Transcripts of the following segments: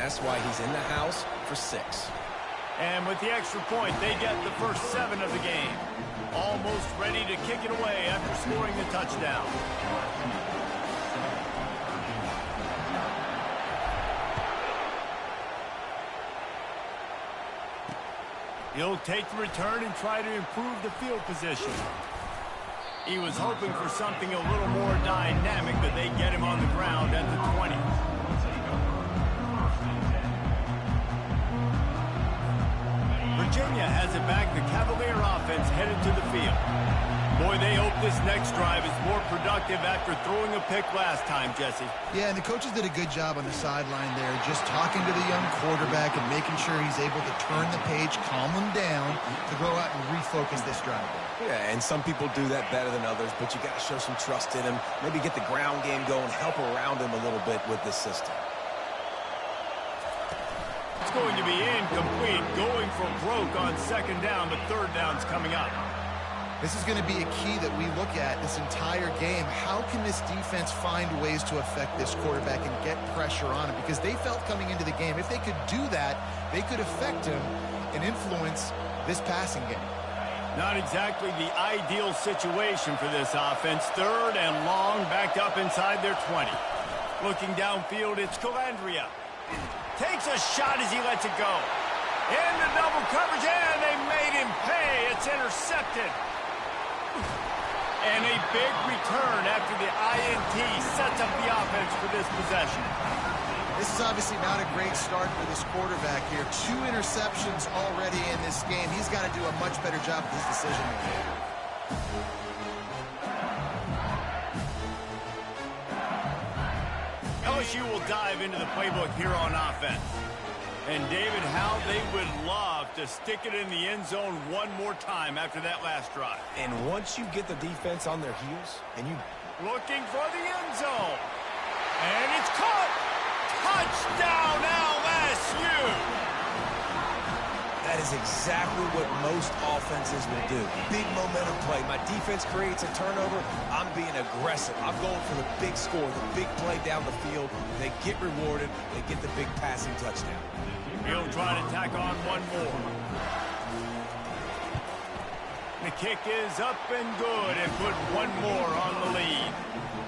that's why he's in the house for 6. And with the extra point, they get the first 7 of the game. Almost ready to kick it away after scoring the touchdown. He'll take the return and try to improve the field position. He was hoping for something a little more dynamic, but they get him on the ground at the 20. Virginia has it back. The Cavalier offense headed to the field. Boy, they hope this next drive is more productive after throwing a pick last time, Jesse. Yeah, and the coaches did a good job on the sideline there, just talking to the young quarterback and making sure he's able to turn the page, calm him down, to go out and refocus this drive. Yeah, and some people do that better than others, but you got to show some trust in him. Maybe get the ground game going, help around him a little bit with this system. It's going to be incomplete, going for broke on second down, but third down's coming up. This is going to be a key that we look at this entire game. How can this defense find ways to affect this quarterback and get pressure on him? Because they felt coming into the game, if they could do that, they could affect him and influence this passing game. Not exactly the ideal situation for this offense. Third and long, backed up inside their 20. Looking downfield, it's Calandria. Takes a shot as he lets it go. Into double coverage, and they made him pay. It's intercepted. And a big return after the INT sets up the offense for this possession. This is obviously not a great start for this quarterback here. 2 interceptions already in this game. He's got to do a much better job with his decision-making. LSU will dive into the playbook here on offense. And David, how they would love to stick it in the end zone one more time after that last drive. And once you get the defense on their heels, and you... Looking for the end zone. And it's caught. Touchdown, LSU. That is exactly what most offenses will do. Big momentum play. My defense creates a turnover. I'm being aggressive. I'm going for the big score, the big play down the field. They get rewarded. They get the big passing touchdown. He'll try to tack on one more. The kick is up and good and put one more on the lead.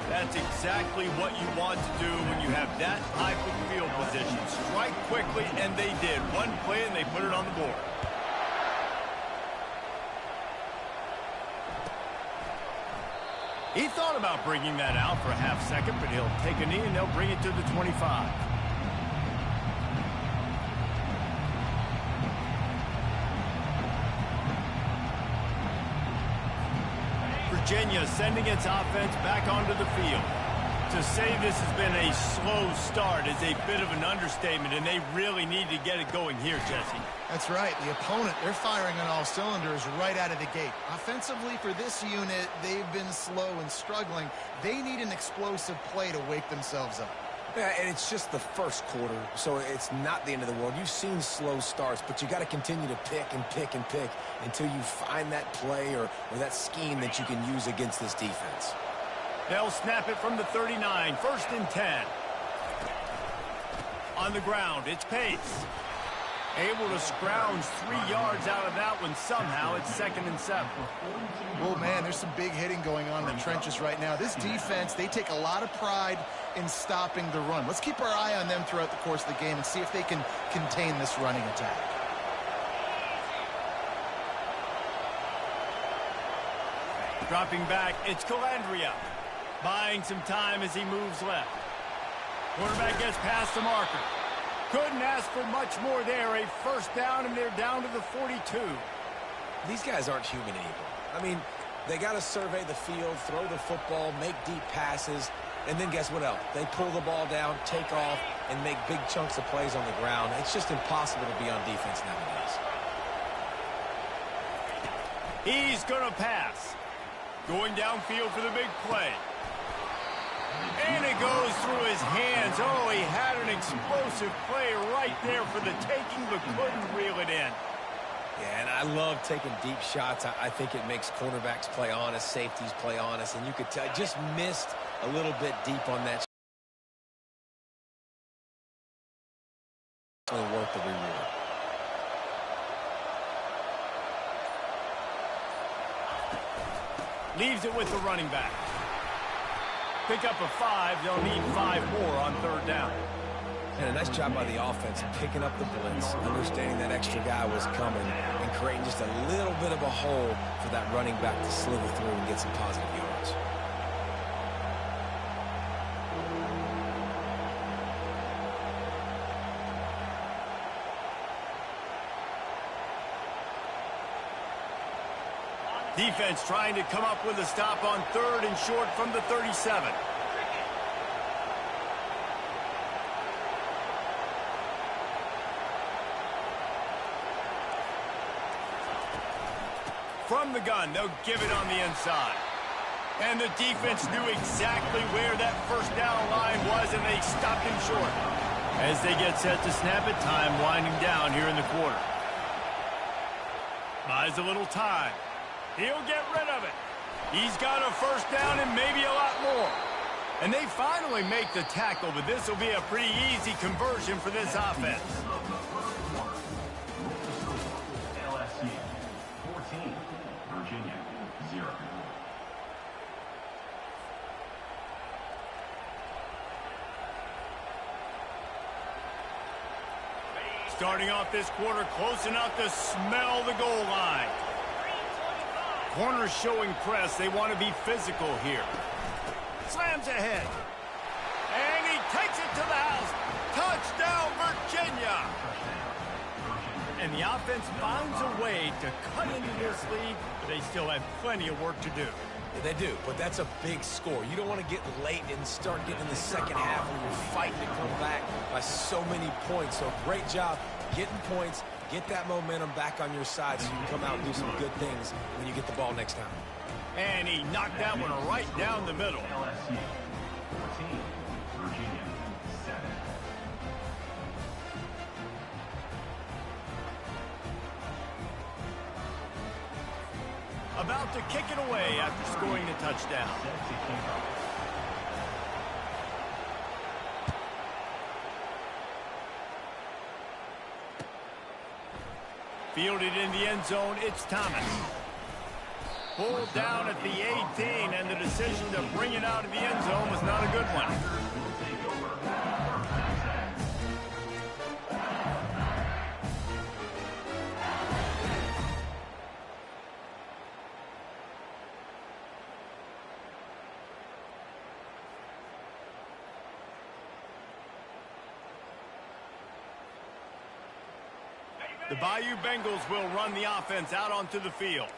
That's exactly what you want to do when you have that type of field position. Strike quickly, and they did. One play, and they put it on the board. He thought about bringing that out for a half second, but he'll take a knee, and they'll bring it to the 25. Virginia sending its offense back onto the field. To say this has been a slow start is a bit of an understatement, and they really need to get it going here, Jesse. That's right. The opponent, they're firing on all cylinders right out of the gate. Offensively for this unit, they've been slow and struggling. They need an explosive play to wake themselves up. Yeah, and it's just the first quarter, so it's not the end of the world. You've seen slow starts, but you got to continue to pick and pick and pick until you find that play or that scheme that you can use against this defense. They'll snap it from the 39, 1st and 10. On the ground, it's Pace. Able to scrounge 3 yards out of that one somehow. It's 2nd and 7. Oh, man, there's some big hitting going on in the trenches right now. This defense, they take a lot of pride in stopping the run. Let's keep our eye on them throughout the course of the game and see if they can contain this running attack. Dropping back, it's Calandria. Buying some time as he moves left. Quarterback gets past the marker. Couldn't ask for much more there. A 1st down, and they're down to the 42. These guys aren't human anymore. I mean, they got to survey the field, throw the football, make deep passes, and then guess what else? They pull the ball down, take off, and make big chunks of plays on the ground. It's just impossible to be on defense nowadays. He's going to pass. Going downfield for the big play. And it goes through his hands. Oh, he had an explosive play right there for the taking, but couldn't reel it in. Yeah, and I love taking deep shots. I think it makes cornerbacks play honest, safeties play honest, and you could tell just missed a little bit deep on that worth the reward. Leaves it with the running back. Pick up a 5. They'll need 5 more on 3rd down. And a nice job by the offense picking up the blitz, understanding that extra guy was coming, and creating just a little bit of a hole for that running back to slither through and get some positive yards. Defense trying to come up with a stop on 3rd and short from the 37. From the gun, they'll give it on the inside. And the defense knew exactly where that 1st down line was, and they stopped him short. As they get set to snap it, time winding down here in the quarter. Buys a little time. He'll get rid of it. He's got a 1st down and maybe a lot more. And they finally make the tackle, but this will be a pretty easy conversion for this offense. LSU 14, Virginia 0. Starting off this quarter close enough to smell the goal line. Corners showing press. They want to be physical here. Slams ahead. And he takes it to the house. Touchdown, Virginia. And the offense finds a way to cut into this lead, but they still have plenty of work to do. Yeah, they do, but that's a big score. You don't want to get late and start getting in the second half when you're fighting to come back by so many points. So great job getting points, get that momentum back on your side so you can come out and do some good things when you get the ball next time. And he knocked that one right down the middle. LSU 14, Virginia 7. About to kick it away after scoring the touchdown. Fielded in the end zone, it's Thomas. Pulled down at the 18, and the decision to bring it out of the end zone was not a good one. The Bayou Bengals will run the offense out onto the field.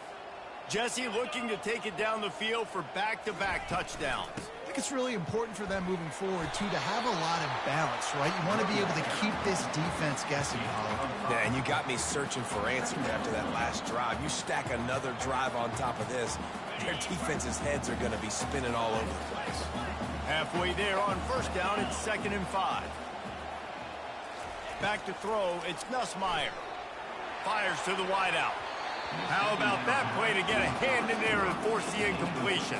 Jesse looking to take it down the field for back-to-back touchdowns. I think it's really important for them moving forward, too, to have a lot of balance, right? You want to be able to keep this defense guessing, Colin. Yeah, and you got me searching for answers after that last drive. You stack another drive on top of this, their defense's heads are going to be spinning all over the place. Halfway there on 1st down, it's 2nd and 5. Back to throw, it's Nussmeier. Fires to the wideout. How about that play to get a hand in there and force the incompletion?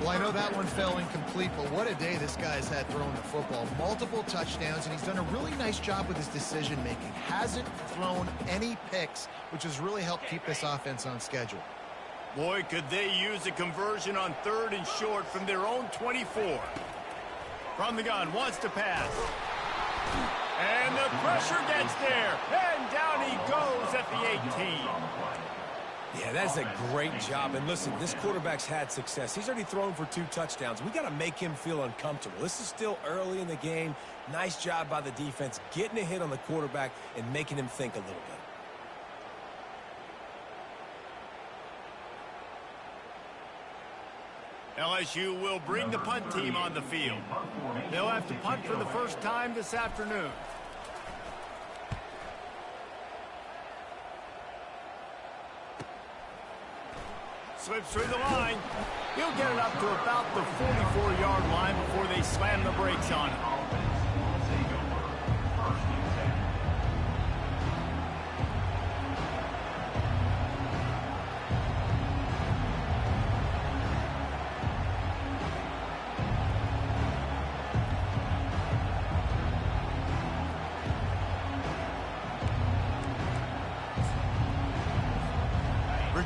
Well, I know that one fell incomplete, but what a day this guy's had throwing the football. Multiple touchdowns, and he's done a really nice job with his decision-making. Hasn't thrown any picks, which has really helped keep this offense on schedule. Boy, could they use a conversion on 3rd and short from their own 24. From the gun, wants to pass. And the pressure gets there. And down he goes at the 18. Yeah, that's a great job. And listen, this quarterback's had success. He's already thrown for 2 touchdowns. We got to make him feel uncomfortable. This is still early in the game. Nice job by the defense, getting a hit on the quarterback and making him think a little bit. LSU will bring the punt team on the field. They'll have to punt for the first time this afternoon. Slips through the line. He'll get it up to about the 44-yard line before they slam the brakes on him.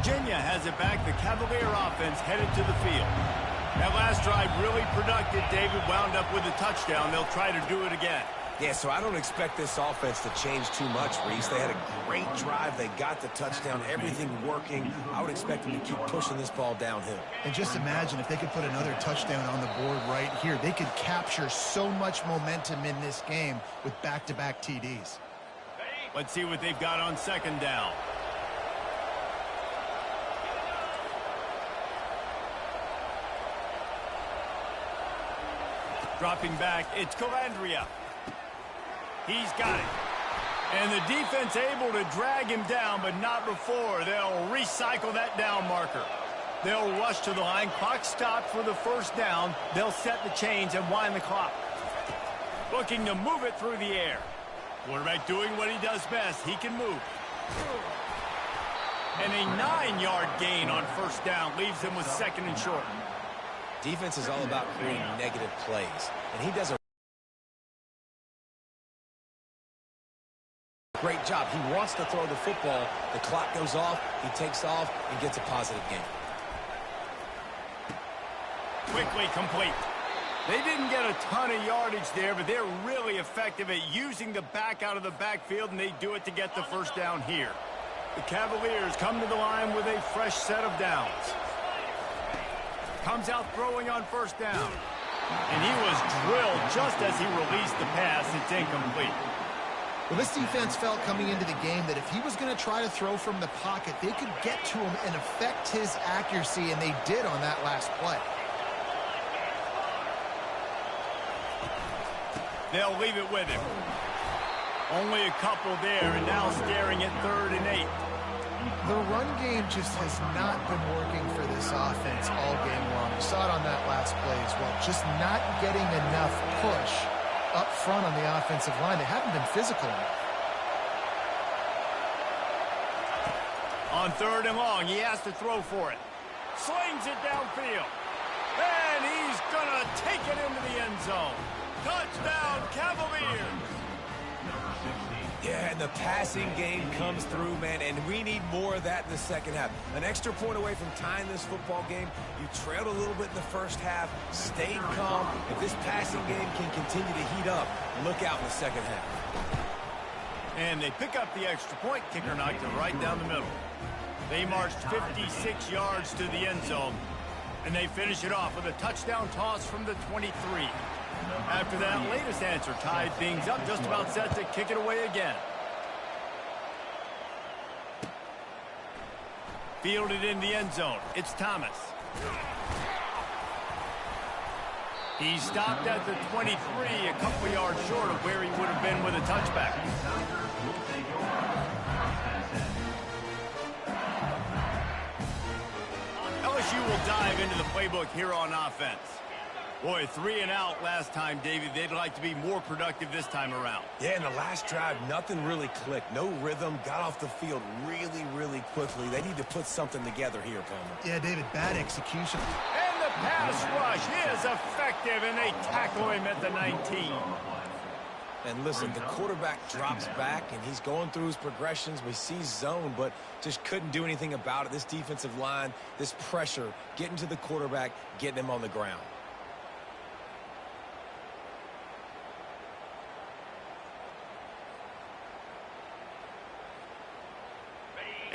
Virginia has it back. The Cavalier offense headed to the field. That last drive really productive. David wound up with a touchdown. They'll try to do it again. Yeah, so I don't expect this offense to change too much, Reese. They had a great drive. They got the touchdown, everything working. I would expect them to keep pushing this ball downhill. And just imagine if they could put another touchdown on the board right here. They could capture so much momentum in this game with back-to-back TDs. Let's see what they've got on second down. Dropping back, it's Calandria. He's got it. And the defense able to drag him down, but not before. They'll recycle that down marker. They'll rush to the line. Clock stopped for the first down. They'll set the chains and wind the clock. Looking to move it through the air. Quarterback doing what he does best. He can move. And a 9-yard gain on first down leaves him with second and short. Defense is all about creating negative plays, and he does a great job. He wants to throw the football. The clock goes off. He takes off and gets a positive gain. Quickly complete. They didn't get a ton of yardage there, but they're really effective at using the back out of the backfield, and they do it to get the first down here. The Cavaliers come to the line with a fresh set of downs. Comes out throwing on first down. And he was drilled just as he released the pass. It's incomplete. Well, this defense felt coming into the game that if he was going to try to throw from the pocket, they could get to him and affect his accuracy, and they did on that last play. They'll leave it with him. Only a couple there, and now staring at 3rd and 8. The run game just has not been working for this offense all game long. You saw it on that last play as well. Just not getting enough push up front on the offensive line. They haven't been physical enough. On 3rd and long, he has to throw for it. Slings it downfield. And he's going to take it into the end zone. Touchdown, Cavaliers! Yeah, and the passing game comes through, man, and we need more of that in the second half. An extra point away from tying this football game. You trailed a little bit in the first half, stayed calm. If this passing game can continue to heat up, look out in the second half. And they pick up the extra point. Kicker knocked it right down the middle. They marched 56 yards to the end zone, and they finish it off with a touchdown toss from the 23. After that latest answer tied things up, just about set to kick it away again. Fielded in the end zone. It's Thomas. He stopped at the 23, a couple yards short of where he would have been with a touchback. LSU will dive into the playbook here on offense. Boy, 3 and out last time, David. They'd like to be more productive this time around. Yeah, in the last drive, nothing really clicked. No rhythm. Got off the field really, really quickly. They need to put something together here, Palmer. Yeah, David, bad execution. And the pass rush is effective, and they tackle him at the 19. And listen, the quarterback drops back, and he's going through his progressions. We see zone, but just couldn't do anything about it. This defensive line, this pressure, getting to the quarterback, getting him on the ground.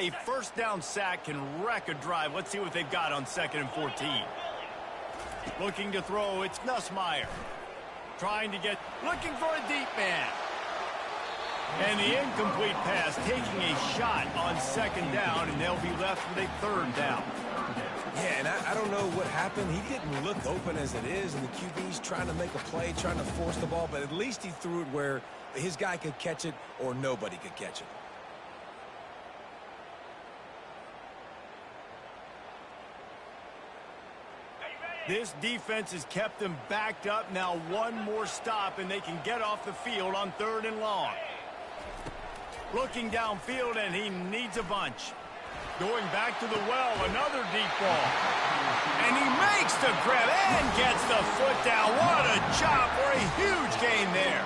A first down sack can wreck a drive. Let's see what they've got on 2nd and 14. Looking to throw, it's Nussmeier. Trying to looking for a deep man. And the incomplete pass, taking a shot on 2nd down, and they'll be left with a 3rd down. Yeah, and I don't know what happened. He didn't look open as it is, and the QB's trying to make a play, trying to force the ball, but at least he threw it where his guy could catch it or nobody could catch it. This defense has kept them backed up. Now one more stop, and they can get off the field on 3rd and long. Looking downfield, and he needs a bunch. Going back to the well, another deep ball. And he makes the grab and gets the foot down. What a job for a huge gain there.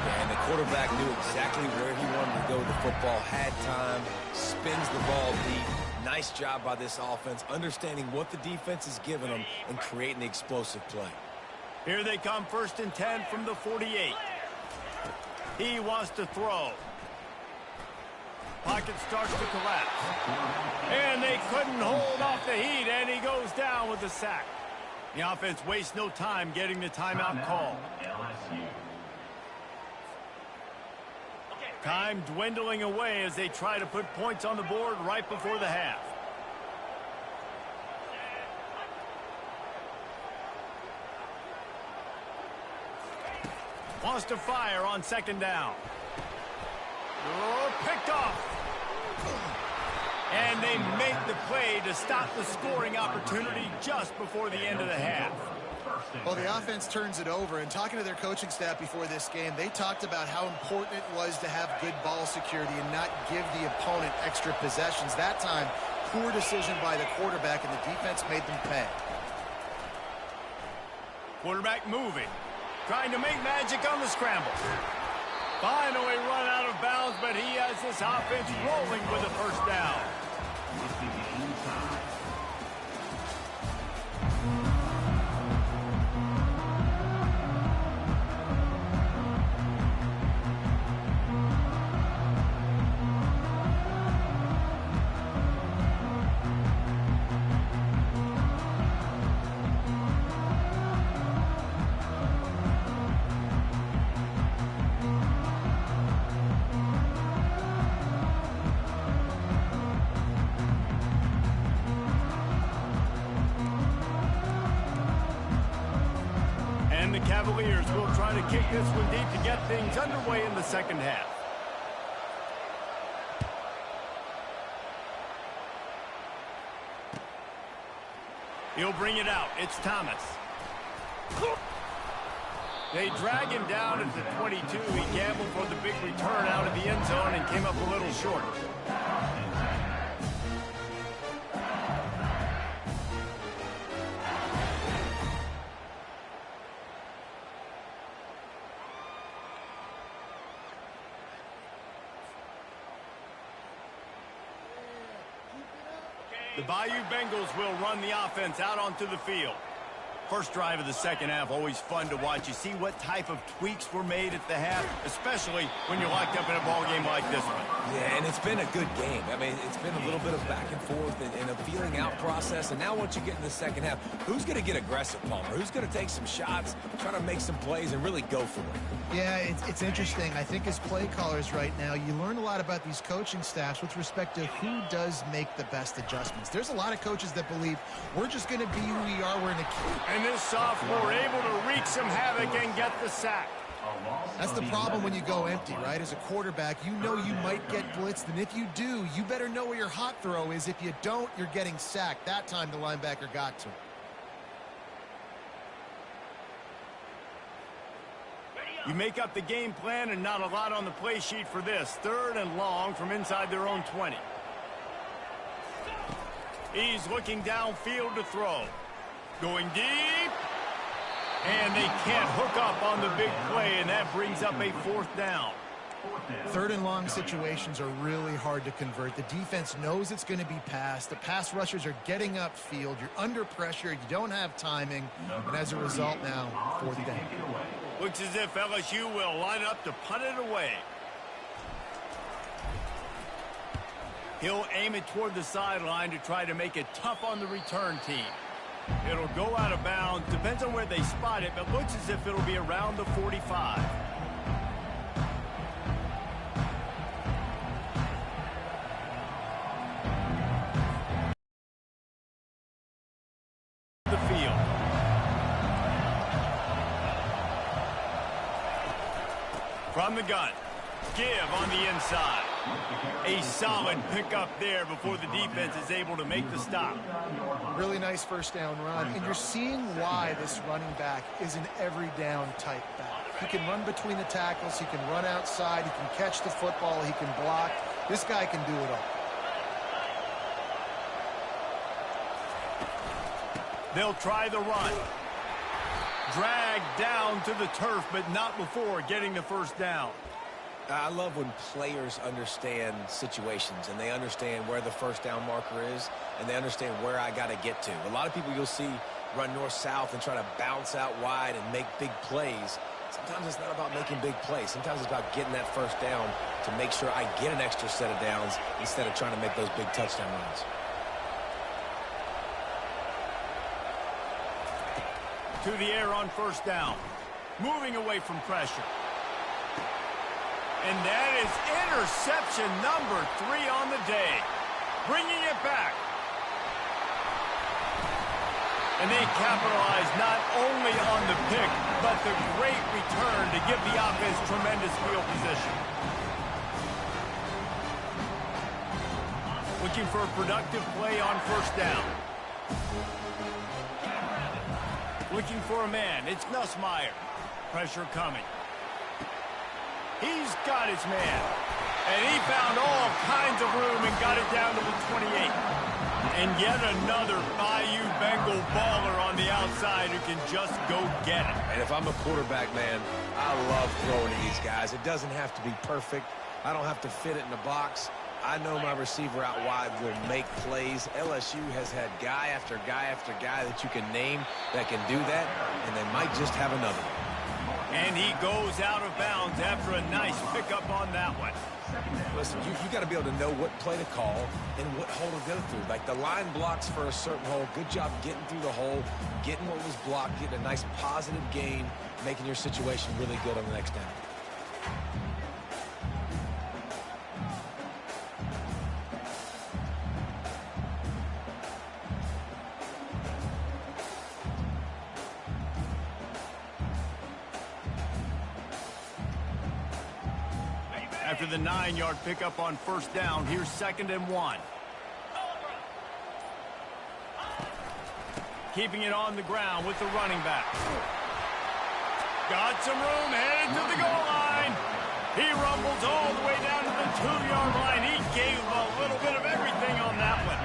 And the quarterback knew exactly where he wanted to go with the football, had time, spins the ball deep, Nice job by this offense, understanding what the defense is giving them and creating the explosive play. Here they come, 1st and 10 from the 48. He wants to throw. Pocket starts to collapse. And they couldn't hold off the heat, and he goes down with the sack. The offense wastes no time getting the timeout call. LSU. Time dwindling away as they try to put points on the board right before the half. Wants to fire on 2nd down. Oh, picked off. And they make the play to stop the scoring opportunity just before the end of the half. Well, the offense turns it over, and talking to their coaching staff before this game, they talked about how important it was to have good ball security and not give the opponent extra possessions. That time, poor decision by the quarterback, and the defense made them pay. Quarterback moving, trying to make magic on the scramble. Finally run out of bounds, but he has this offense rolling with a 1st down. And the Cavaliers will try to kick this one deep to get things underway in the 2nd half. He'll bring it out. It's Thomas. They drag him down at the 22. He gambled for the big return out of the end zone and came up a little short. The Bayou Bengals will run the offense out onto the field. First drive of the 2nd half, always fun to watch. You see what type of tweaks were made at the half, especially when you're locked up in a ball game like this one. Yeah, and it's been a good game. I mean, it's been a little bit of back and forth and a feeling out process. And now once you get in the 2nd half, who's going to get aggressive, Palmer? Who's going to take some shots, try to make some plays, and really go for it? Yeah, it's interesting. I think as play callers right now, you learn a lot about these coaching staffs with respect to who does make the best adjustments. There's a lot of coaches that believe we're just going to be who we are. We're in a And this sophomore able to wreak some havoc and get the sack. That's the problem when you go empty, right? As a quarterback, you know you might get blitzed, and if you do, you better know where your hot throw is. If you don't, you're getting sacked. That time the linebacker got to him. You make up the game plan and not a lot on the play sheet for this. 3rd and long from inside their own 20. He's looking downfield to throw. Going deep. And they can't hook up on the big play, and that brings up a 4th down. 3rd and long situations are really hard to convert. The defense knows it's going to be passed. The pass rushers are getting upfield. You're under pressure. You don't have timing. And as a result now, 4th down. Looks as if LSU will line up to punt it away. He'll aim it toward the sideline to try to make it tough on the return team. It'll go out of bounds. Depends on where they spot it, but looks as if it'll be around the 45. The field. From the gun. Give on the inside. A solid pickup there before the defense is able to make the stop. Really nice 1st down run, and you're seeing why this running back is an every down type back. He can run between the tackles, he can run outside, he can catch the football, he can block. This guy can do it all. They'll try the run. Dragged down to the turf, but not before getting the 1st down. I love when players understand situations and they understand where the first down marker is and they understand where I got to get to. A lot of people you'll see run north-south and try to bounce out wide and make big plays. Sometimes it's not about making big plays. Sometimes it's about getting that first down to make sure I get an extra set of downs instead of trying to make those big touchdown runs. To the air on first down. Moving away from pressure. And that is interception number 3 on the day. Bringing it back. And they capitalize not only on the pick, but the great return to give the offense tremendous field position. Looking for a productive play on first down. Looking for a man. It's Nussmeier. Pressure coming. He's got his man. And he found all kinds of room and got it down to the 28. And yet another Bayou Bengal baller on the outside who can just go get it. And if I'm a quarterback, man, I love throwing to these guys. It doesn't have to be perfect. I don't have to fit it in the box. I know my receiver out wide will make plays. LSU has had guy after guy after guy that you can name that can do that, and they might just have another one. And he goes out of bounds after a nice pickup on that one. Listen, you got to be able to know what play to call and what hole to go through. Like the line blocks for a certain hole. Good job getting through the hole, getting what was blocked, getting a nice positive gain, making your situation really good on the next down. After the 9-yard pickup on first down, here's 2nd and 1. Keeping it on the ground with the running back. Got some room, headed to the goal line. He rumbles all the way down to the 2-yard line. He gave a little bit of everything on that one.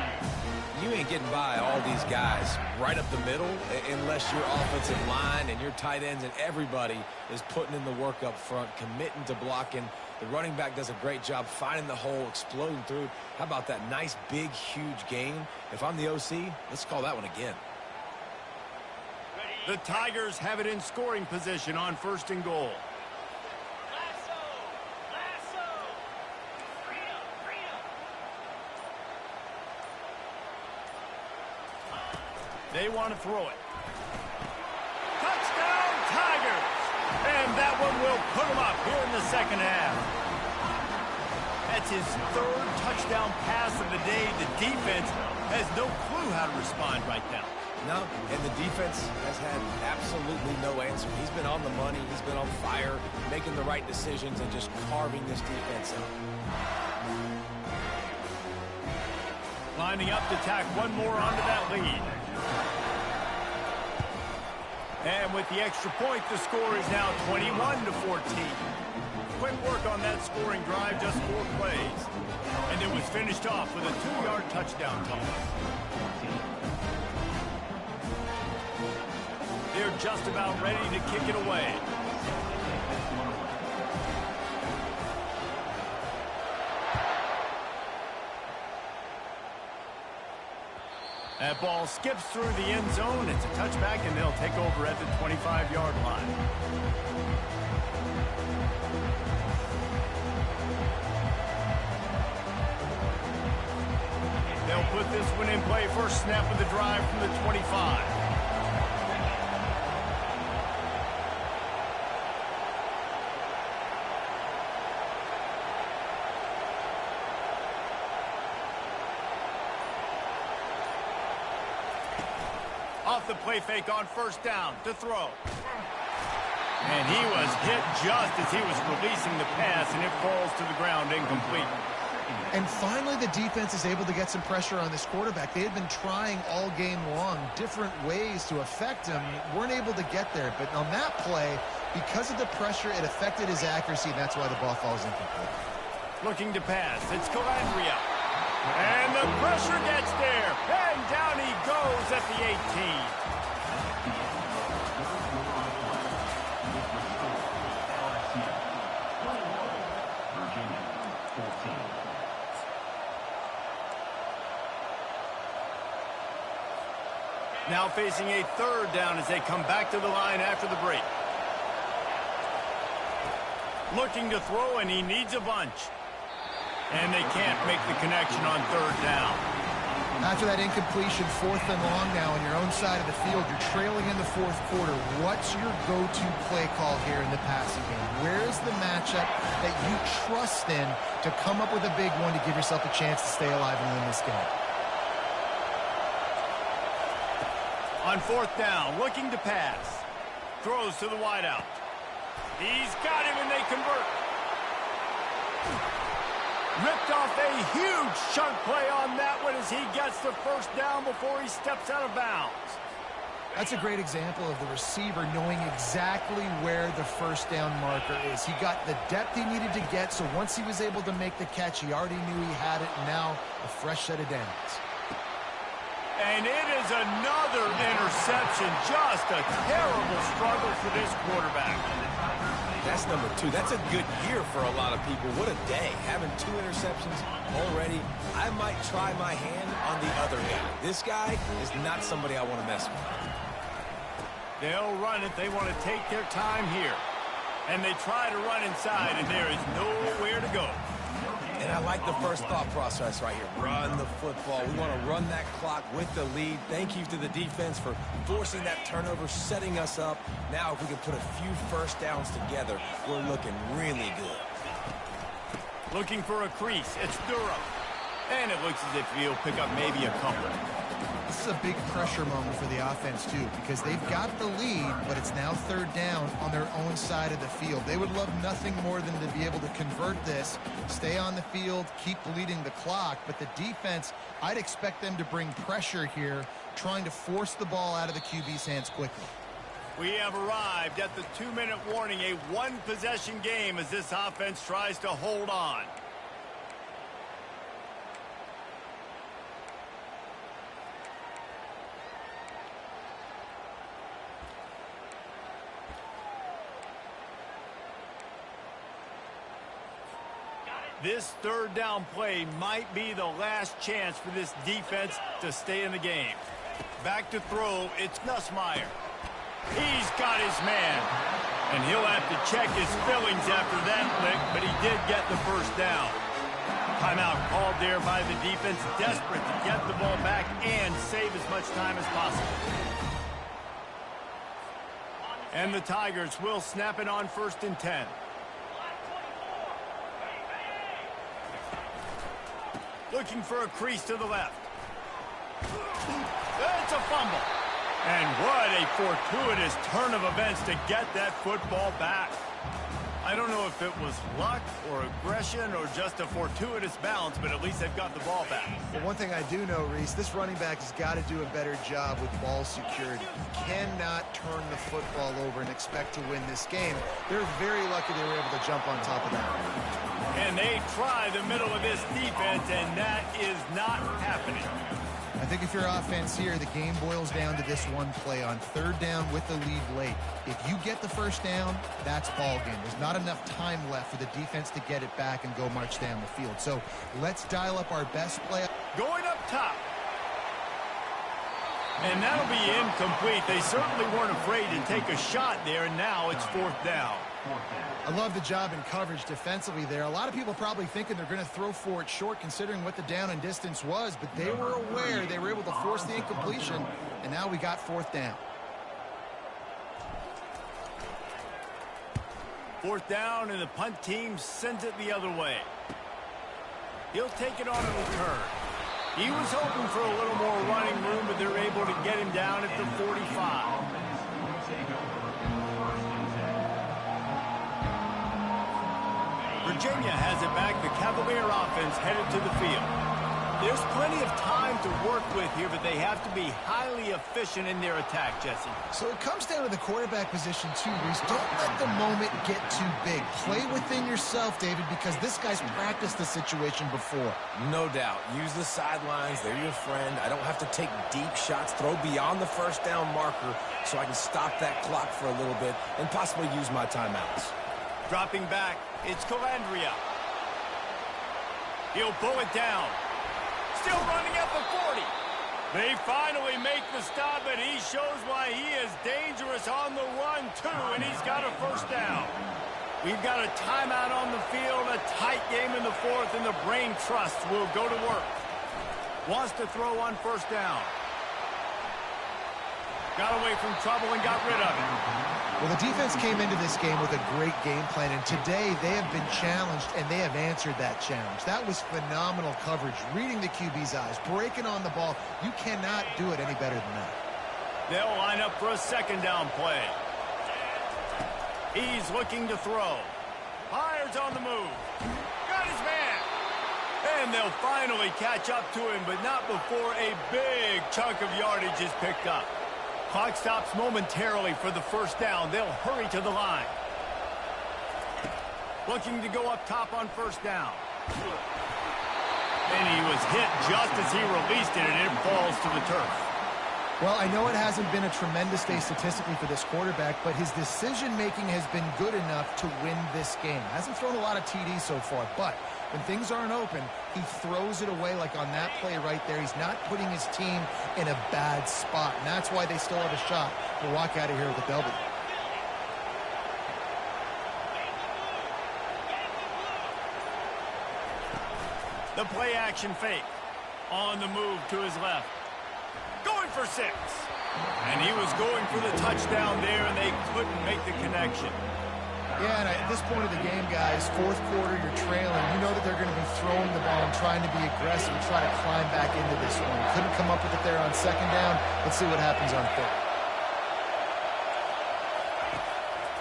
You ain't getting by all these guys right up the middle unless your offensive line and your tight ends and everybody is putting in the work up front, committing to blocking. The running back does a great job finding the hole, exploding through. How about that nice, big, huge gain? If I'm the OC, let's call that one again. The Tigers have it in scoring position on 1st and goal. They want to throw it. Touchdown, Tigers! And that one will put them up here in the 2nd half. That's his 3rd touchdown pass of the day. The defense has no clue how to respond right now. No, and the defense has had absolutely no answer. He's been on the money. He's been on fire, making the right decisions and just carving this defense up. Lining up to tack one more onto that lead. And with the extra point, the score is now 21-14. Quick work on that scoring drive, just 4 plays. And it was finished off with a 2-yard touchdown toss. They're just about ready to kick it away. That ball skips through the end zone. It's a touchback, and they'll take over at the 25-yard line. They'll put this one in play. First snap of the drive from the 25. Off the play fake on first down to throw. And he was hit just as he was releasing the pass, and it falls to the ground incomplete. And finally, the defense is able to get some pressure on this quarterback. They had been trying all game long different ways to affect him. Weren't able to get there. But on that play, because of the pressure, it affected his accuracy, and that's why the ball falls incomplete. Looking to pass. It's Calandria. And the pressure gets there. And down he goes at the 18. Now facing a third down as they come back to the line after the break. Looking to throw, and he needs a bunch. And they can't make the connection on third down. After that incompletion, 4th and long now on your own side of the field, you're trailing in the 4th quarter. What's your go-to play call here in the passing game? Where's the matchup that you trust in to come up with a big one to give yourself a chance to stay alive and win this game? On 4th down, looking to pass. Throws to the wideout. He's got him, and they convert. Ripped off a huge chunk play on that one as he gets the first down before he steps out of bounds. That's a great example of the receiver knowing exactly where the first down marker is. He got the depth he needed to get, so once he was able to make the catch, he already knew he had it, and now a fresh set of downs. And it is another interception. Just a terrible struggle for this quarterback. That's number 2. That's a good year for a lot of people. What a day. Having 2 interceptions already. I might try my hand on the other guy. This guy is not somebody I want to mess with. They'll run it. They want to take their time here. And they try to run inside, and there is nowhere to go. And I like the first thought process right here. Run the football. We want to run that clock with the lead. Thank you to the defense for forcing that turnover, setting us up. Now, if we can put a few first downs together, we're looking really good. Looking for a crease. It's Durham. And it looks as if he'll pick up maybe a couple. This is a big pressure moment for the offense, too, because they've got the lead, but it's now 3rd down on their own side of the field. They would love nothing more than to be able to convert this, stay on the field, keep leading the clock. But the defense, I'd expect them to bring pressure here, trying to force the ball out of the QB's hands quickly. We have arrived at the 2-minute warning, a one-possession game as this offense tries to hold on. This 3rd down play might be the last chance for this defense to stay in the game. Back to throw, it's Nussmeier. He's got his man. And he'll have to check his fillings after that lick, but he did get the first down. Timeout called there by the defense, desperate to get the ball back and save as much time as possible. And the Tigers will snap it on 1st and 10. Looking for a crease to the left. It's a fumble. And what a fortuitous turn of events to get that football back. I don't know if it was luck or aggression or just a fortuitous bounce, but at least they've got the ball back. Well, one thing I do know, Reese, this running back has got to do a better job with ball security. You cannot turn the football over and expect to win this game. They're very lucky they were able to jump on top of that. And they try the middle of this defense, and that is not happening. I think if you're offense here, the game boils down to this one play on 3rd down with the lead late. If you get the first down, that's ball game. There's not enough time left for the defense to get it back and go march down the field. So let's dial up our best play. Going up top. And that'll be incomplete. They certainly weren't afraid to take a shot there, and now it's 4th down. I love the job in coverage defensively there. A lot of people probably thinking they're going to throw for it short considering what the down and distance was, but they were aware. They were able to force the incompletion, and now we got 4th down. 4th down, and the punt team sends it the other way. He'll take it on a return. He was hoping for a little more running room, but they're able to get him down at the 45. Virginia has it back. The Cavalier offense headed to the field. There's plenty of time to work with here, but they have to be highly efficient in their attack, Jesse. So it comes down to the quarterback position too, Reese. Don't let the moment get too big. Play within yourself, David, because this guy's practiced the situation before. No doubt. Use the sidelines. They're your friend. I don't have to take deep shots. Throw beyond the first down marker so I can stop that clock for a little bit and possibly use my timeouts. Dropping back, it's Calandria. He'll pull it down. Still running at the 40. They finally make the stop, and he shows why he is dangerous on the run, too, and he's got a first down. We've got a timeout on the field, a tight game in the fourth, and the brain trust will go to work. Wants to throw on first down. Got away from trouble and got rid of it. Well, the defense came into this game with a great game plan, and today they have been challenged, and they have answered that challenge. That was phenomenal coverage, reading the QB's eyes, breaking on the ball. You cannot do it any better than that. They'll line up for a second down play. He's looking to throw. Fires on the move. Got his man. And they'll finally catch up to him, but not before a big chunk of yardage is picked up. Clock stops momentarily for the first down. They'll hurry to the line. Looking to go up top on first down. And he was hit just as he released it, and it falls to the turf. Well, I know it hasn't been a tremendous day statistically for this quarterback, but his decision-making has been good enough to win this game. Hasn't thrown a lot of TDs so far, but when things aren't open, he throws it away like on that play right there. He's not putting his team in a bad spot, and that's why they still have a shot to walk out of here with a W. The play-action fake. On the move to his left. Going for 6. And he was going for the touchdown there, and they couldn't make the connection. Yeah, and at this point of the game, guys, fourth quarter, you're trailing. You know that they're going to be throwing the ball and trying to be aggressive and try to climb back into this one. Couldn't come up with it there on second down. Let's see what happens on third.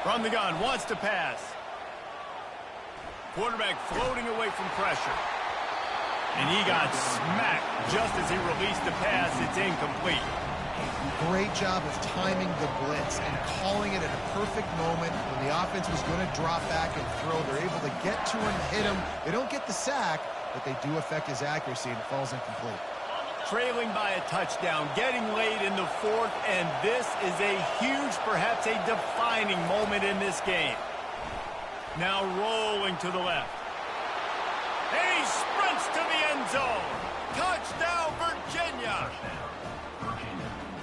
From the gun, wants to pass. Quarterback floating away from pressure. And he got smacked just as he released the pass. It's incomplete. Great job of timing the blitz and calling it at a perfect moment when the offense was going to drop back and throw. They're able to get to him, hit him. They don't get the sack, but they do affect his accuracy, and it falls incomplete. Trailing by a touchdown, getting late in the fourth, and this is a huge, perhaps a defining moment in this game. Now rolling to the left. And he sprints to the end zone. Touchdown, Virginia.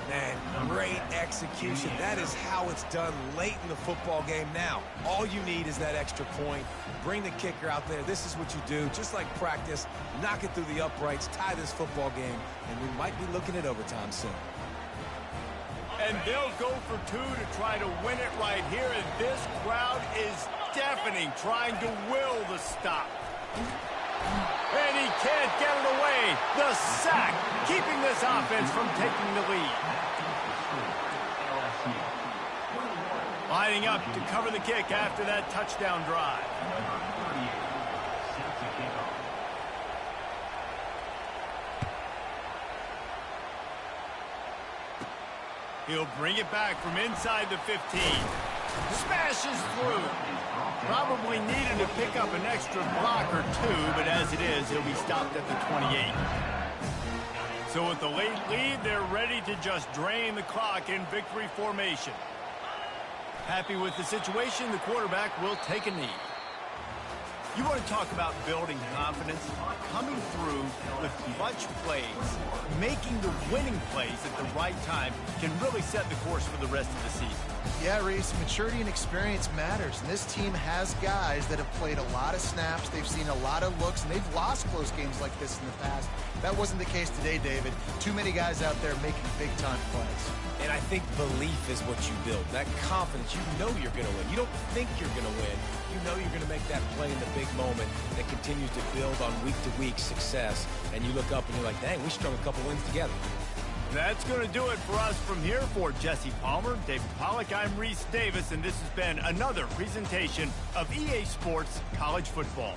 Man, great execution. That is how it's done late in the football game now. All you need is that extra point. Bring the kicker out there. This is what you do. Just like practice, knock it through the uprights, tie this football game, and we might be looking at overtime soon. And they'll go for 2 to try to win it right here, and this crowd is deafening, trying to will the stop. And he can't get it away. The sack, keeping this offense from taking the lead. Lining up to cover the kick after that touchdown drive. He'll bring it back from inside the 15. Smashes through. Probably needed to pick up an extra block or 2, but as it is, he'll be stopped at the 28. So with the late lead, they're ready to just drain the clock in victory formation. Happy with the situation, the quarterback will take a knee. You want to talk about building confidence? Coming through with clutch plays, making the winning plays at the right time can really set the course for the rest of the season. Yeah, Reese, maturity and experience matters, and this team has guys that have played a lot of snaps, they've seen a lot of looks, and they've lost close games like this in the past. That wasn't the case today, David. Too many guys out there making big-time plays. And I think belief is what you build. That confidence, you know you're going to win. You don't think you're going to win. You know you're going to make that play in the big moment that continues to build on week-to-week success. And you look up and you're like, dang, we strung a couple wins together. That's going to do it for us from here. For Jesse Palmer, David Pollack, I'm Reese Davis, and this has been another presentation of EA Sports College Football.